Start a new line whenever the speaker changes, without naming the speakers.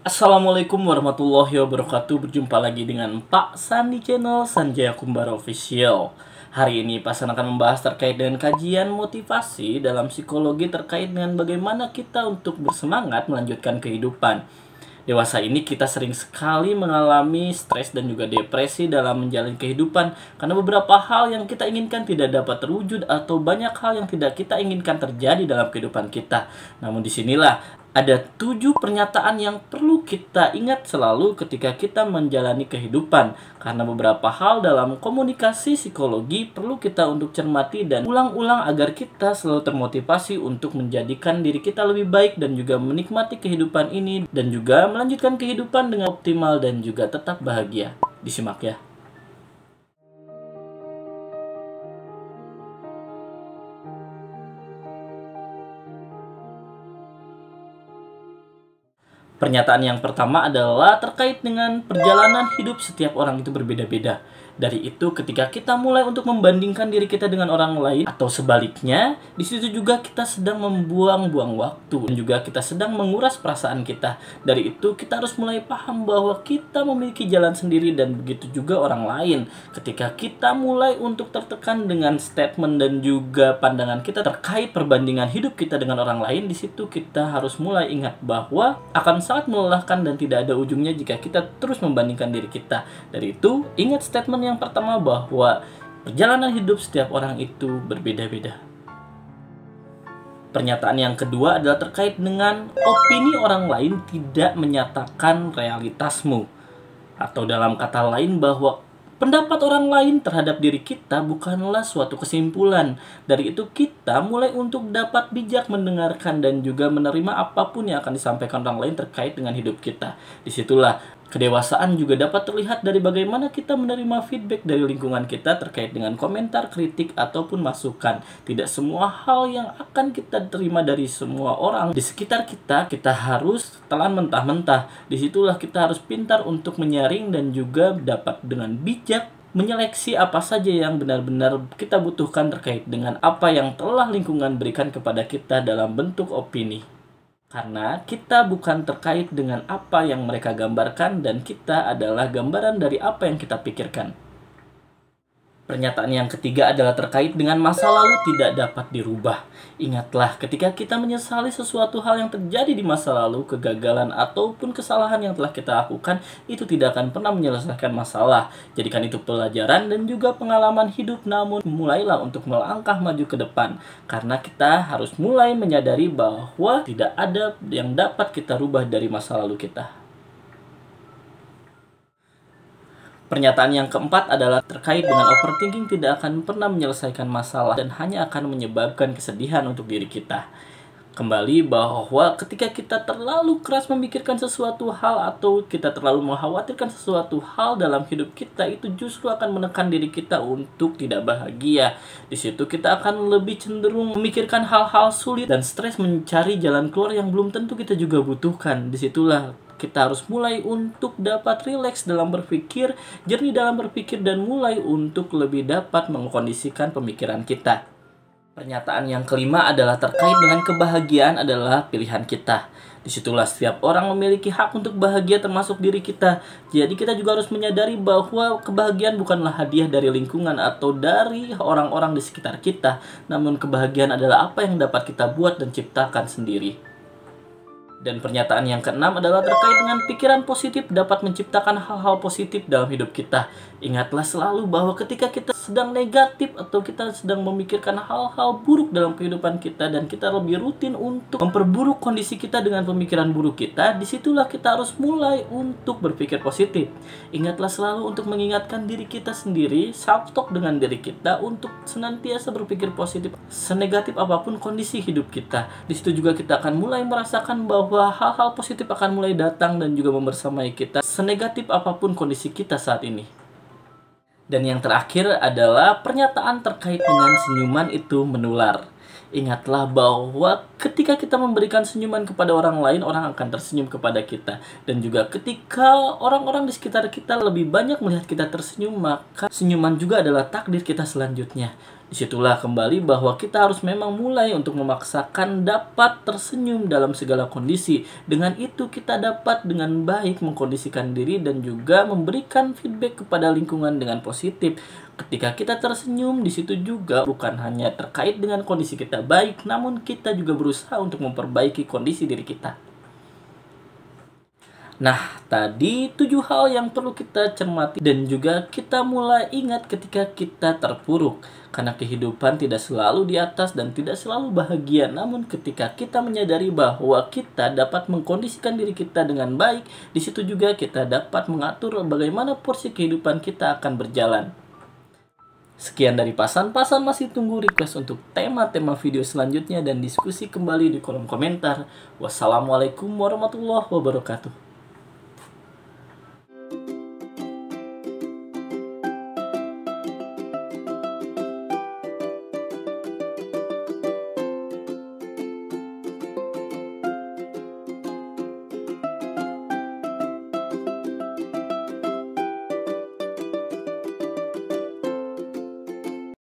Assalamualaikum warahmatullahi wabarakatuh. Berjumpa lagi dengan Pak San di channel Sanjaya Kumbara Official. Hari ini Pak San akan membahas terkait dengan kajian motivasi dalam psikologi terkait dengan bagaimana kita untuk bersemangat melanjutkan kehidupan. Dewasa ini kita sering sekali mengalami stres dan juga depresi dalam menjalani kehidupan karena beberapa hal yang kita inginkan tidak dapat terwujud atau banyak hal yang tidak kita inginkan terjadi dalam kehidupan kita. Namun disinilah ada 7 pernyataan yang perlu kita ingat selalu ketika kita menjalani kehidupan. Karena beberapa hal dalam komunikasi psikologi perlu kita untuk cermati dan ulang-ulang agar kita selalu termotivasi untuk menjadikan diri kita lebih baik dan juga menikmati kehidupan ini dan juga melanjutkan kehidupan dengan optimal dan juga tetap bahagia. Disimak ya. Pernyataan yang pertama adalah terkait dengan perjalanan hidup setiap orang itu berbeda-beda. Dari itu ketika kita mulai untuk membandingkan diri kita dengan orang lain atau sebaliknya, di situ juga kita sedang membuang-buang waktu dan juga kita sedang menguras perasaan kita. Dari itu kita harus mulai paham bahwa kita memiliki jalan sendiri dan begitu juga orang lain. Ketika kita mulai untuk tertekan dengan statement dan juga pandangan kita terkait perbandingan hidup kita dengan orang lain, di situ kita harus mulai ingat bahwa akan sangat melelahkan dan tidak ada ujungnya jika kita terus membandingkan diri kita. Dari itu, ingat statement yang pertama bahwa perjalanan hidup setiap orang itu berbeda-beda. Pernyataan yang kedua adalah terkait dengan opini orang lain tidak menyatakan realitasmu. Atau dalam kata lain bahwa pendapat orang lain terhadap diri kita bukanlah suatu kesimpulan. Dari itu kita mulai untuk dapat bijak mendengarkan dan juga menerima apapun yang akan disampaikan orang lain terkait dengan hidup kita. Disitulah kedewasaan juga dapat terlihat dari bagaimana kita menerima feedback dari lingkungan kita terkait dengan komentar, kritik, ataupun masukan. Tidak semua hal yang akan kita terima dari semua orang di sekitar kita, kita harus telan mentah-mentah. Disitulah kita harus pintar untuk menyaring dan juga dapat dengan bijak menyeleksi apa saja yang benar-benar kita butuhkan terkait dengan apa yang telah lingkungan berikan kepada kita dalam bentuk opini. Karena kita bukan terkait dengan apa yang mereka gambarkan dan kita adalah gambaran dari apa yang kita pikirkan. Pernyataan yang ketiga adalah terkait dengan masa lalu tidak dapat dirubah. Ingatlah, ketika kita menyesali sesuatu hal yang terjadi di masa lalu, kegagalan ataupun kesalahan yang telah kita lakukan, itu tidak akan pernah menyelesaikan masalah. Jadikan itu pelajaran dan juga pengalaman hidup, namun mulailah untuk melangkah maju ke depan. Karena kita harus mulai menyadari bahwa tidak ada yang dapat kita rubah dari masa lalu kita. Pernyataan yang keempat adalah terkait dengan overthinking tidak akan pernah menyelesaikan masalah dan hanya akan menyebabkan kesedihan untuk diri kita. Kembali bahwa ketika kita terlalu keras memikirkan sesuatu hal atau kita terlalu mengkhawatirkan sesuatu hal dalam hidup kita, itu justru akan menekan diri kita untuk tidak bahagia. Di situ kita akan lebih cenderung memikirkan hal-hal sulit dan stres mencari jalan keluar yang belum tentu kita juga butuhkan. Disitulah kita harus mulai untuk dapat rileks dalam berpikir, jernih dalam berpikir, dan mulai untuk lebih dapat mengkondisikan pemikiran kita. Pernyataan yang kelima adalah terkait dengan kebahagiaan adalah pilihan kita. Disitulah setiap orang memiliki hak untuk bahagia termasuk diri kita. Jadi kita juga harus menyadari bahwa kebahagiaan bukanlah hadiah dari lingkungan atau dari orang-orang di sekitar kita. Namun kebahagiaan adalah apa yang dapat kita buat dan ciptakan sendiri. Dan pernyataan yang keenam adalah terkait dengan pikiran positif dapat menciptakan hal-hal positif dalam hidup kita. Ingatlah selalu bahwa ketika kita sedang negatif atau kita sedang memikirkan hal-hal buruk dalam kehidupan kita dan kita lebih rutin untuk memperburuk kondisi kita dengan pemikiran buruk kita, disitulah kita harus mulai untuk berpikir positif. Ingatlah selalu untuk mengingatkan diri kita sendiri, self-talk dengan diri kita untuk senantiasa berpikir positif senegatif apapun kondisi hidup kita. Disitu juga kita akan mulai merasakan bahwa hal-hal positif akan mulai datang dan juga membersamai kita senegatif apapun kondisi kita saat ini. Dan yang terakhir adalah pernyataan terkait dengan senyuman itu menular. Ingatlah bahwa ketika kita memberikan senyuman kepada orang lain, orang akan tersenyum kepada kita. Dan juga ketika orang-orang di sekitar kita lebih banyak melihat kita tersenyum, maka senyuman juga adalah takdir kita selanjutnya. Di Disitulah kembali bahwa kita harus memang mulai untuk memaksakan dapat tersenyum dalam segala kondisi. Dengan itu kita dapat dengan baik mengkondisikan diri dan juga memberikan feedback kepada lingkungan dengan positif. Ketika kita tersenyum, di situ juga bukan hanya terkait dengan kondisi kita baik, namun kita juga berusaha untuk memperbaiki kondisi diri kita. Nah, tadi 7 hal yang perlu kita cermati dan juga kita mulai ingat ketika kita terpuruk. Karena kehidupan tidak selalu di atas dan tidak selalu bahagia. Namun ketika kita menyadari bahwa kita dapat mengkondisikan diri kita dengan baik, di situ juga kita dapat mengatur bagaimana porsi kehidupan kita akan berjalan. Sekian dari Pasan. Masih tunggu request untuk tema-tema video selanjutnya dan diskusi kembali di kolom komentar. Wassalamualaikum warahmatullahi wabarakatuh.